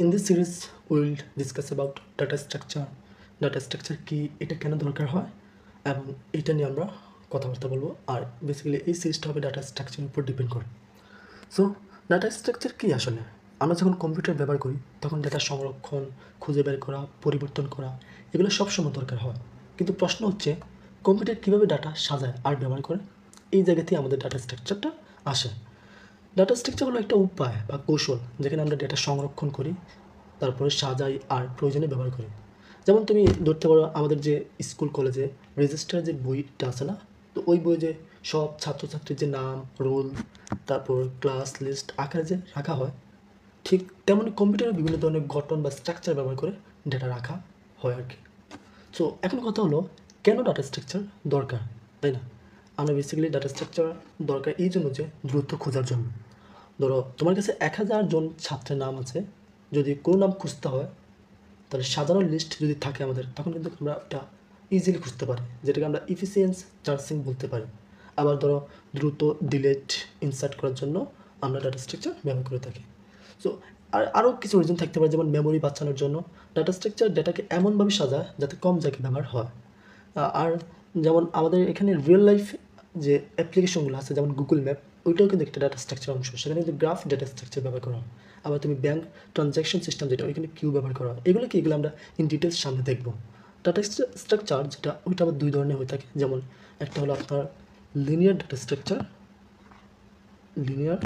In this series, we'll discuss about data structure. Data structure কি, এটা কেন দরকার হয়, এবং এটা নিয়ে আমরা কথাবার্তা বলবো। আর বেসিক্যালি এই সিরিজটা হবে ডাটা স্ট্রাকচারের উপর ডিপেন্ড করে। সো ডাটা স্ট্রাকচার কী আসলে? আমরা যখন কম্পিউটার ব্যবহার করি তখন ডেটা সংরক্ষণ, খুঁজে বের করা, পরিবর্তন করা, এগুলো সবসময় দরকার হয়। কিন্তু প্রশ্ন হচ্ছে, কম্পিউটার কীভাবে ডাটা সাজায় আর ব্যবহার করে? এই জায়গাতেই আমাদের ডাটা স্ট্রাকচারটা আসে। ডাটা স্ট্রাকচার হলো একটা উপায় বা কৌশল যেখানে আমরা ডেটা সংরক্ষণ করি, তারপরে সাজাই আর প্রয়োজনে ব্যবহার করি। যেমন তুমি ধরতে পারো আমাদের যে স্কুল কলেজে রেজিস্টার যে বইটা আছে না, তো ওই বইয়ে যে সব ছাত্রছাত্রীর যে নাম, রোল, তারপর ক্লাস লিস্ট আকারে যে রাখা হয়, ঠিক তেমনই কম্পিউটারে বিভিন্ন ধরনের গঠন বা স্ট্রাকচার ব্যবহার করে ডেটা রাখা হয় আর কি। সো এখন কথা হলো, কেন ডাটা স্ট্রাকচার দরকার, তাই না? আমরা বেসিক্যালি ডাটা স্ট্রাকচার দরকার এই জন্য যে দ্রুত খোঁজার জন্য। ধরো তোমার কাছে 1000 জন ছাত্রের নাম আছে, যদি কোনো নাম খুঁজতে হয় তাহলে সাধারণ লিস্ট যদি থাকে আমাদের, তখন কিন্তু আমরা এটা ইজিলি খুঁজতে পারি, যেটাকে আমরা ইফিসিয়েন্স সার্চিং বলতে পারি। আবার ধরো দ্রুত ডিলেট ইনসার্ট করার জন্য আমরা ডাটা স্ট্রাকচার ব্যবহার করে থাকি। সো আরও কিছু রিজন থাকতে পারে, যেমন মেমোরি বাঁচানোর জন্য ডাটা স্ট্রাকচার ডেটাকে এমনভাবে সাজায় যাতে কম জায়গায় ব্যবহার হয়। আর যেমন আমাদের এখানে রিয়েল লাইফ যে অ্যাপ্লিকেশনগুলো আছে, যেমন গুগল ম্যাপ, ওইটাও কিন্তু একটা ডাটা স্ট্রাকচার অংশ, সেখানে কিন্তু গ্রাফ ডাটা স্ট্রাকচার ব্যবহার করা হয়। আবার তুমি ব্যাঙ্ক ট্রানজ্যাকশন সিস্টেম যেটা, ওইখানে কিউ ব্যবহার করা হয়। এগুলো কি, এগুলো আমরা ইন ডিটেলস সামনে দেখবো। ডাটা স্ট্রাকচার যেটা, ওইটা আবার দুই ধরনের হয়ে থাকে। যেমন একটা হলো আপনার linear data structure, linear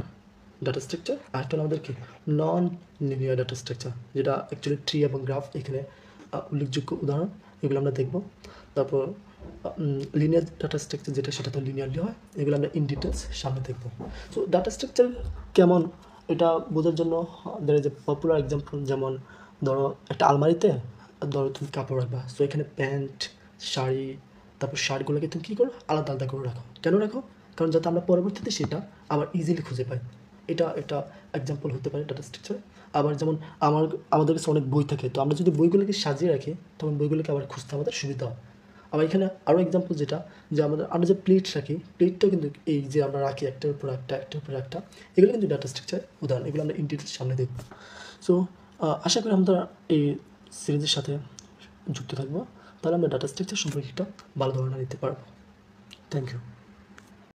data structure, আর একটা হলো আমাদের কি নন লিনিয়ার ডাটা স্ট্রাকচার, যেটা অ্যাকচুয়ালি ট্রি এবং গ্রাফ এখানে উল্লেখযোগ্য উদাহরণ, এগুলো আমরা দেখব। তারপর লিনিয়ার ডাটা স্ট্রাকচার যেটা, সেটা তো লিনিয়ারলি হয়, এগুলো আমরা ইন ডিটেলস সামনে দেখব। সো ডাটা স্ট্রাকচার কেমন, এটা বোঝার জন্য there is a popular example. যেমন ধরো একটা আলমারিতে ধরো তুমি কাপড় রাখবা, সো এখানে প্যান্ট, শাড়ি, তারপর শার্টগুলোকে তুমি কী করো, আলাদা আলাদা করে রাখো। কেন রাখো? কারণ যাতে আমরা পরবর্তীতে সেটা আবার ইজিলি খুঁজে পাই। এটা একটা এক্সাম্পল হতে পারে ডাটা স্ট্রাকচার। আবার যেমন আমাদের কাছে অনেক বই থাকে, তো আমরা যদি বইগুলোকে সাজিয়ে রাখি তখন বইগুলোকে আবার খুঁজতে আমাদের সুবিধা হয়। আবার এখানে আরও এক্সাম্পল যেটা, যে আমরা যে প্লেট রাখি, প্লেটটাও কিন্তু এই যে আমরা রাখি একটার উপর একটা, একটার উপর একটা, এগুলো কিন্তু ডাটা স্ট্রাকচার উদাহরণ। এগুলো আমরা ইন ডিটেলস সামনে দেখব। সো আশা করি আমরা এই সিরিজের সাথে যুক্ত থাকবো, তাহলে আমরা ডাটা স্ট্রাকচার সম্পর্কে একটা ভালো ধারণা নিতে পারবো। Thank you.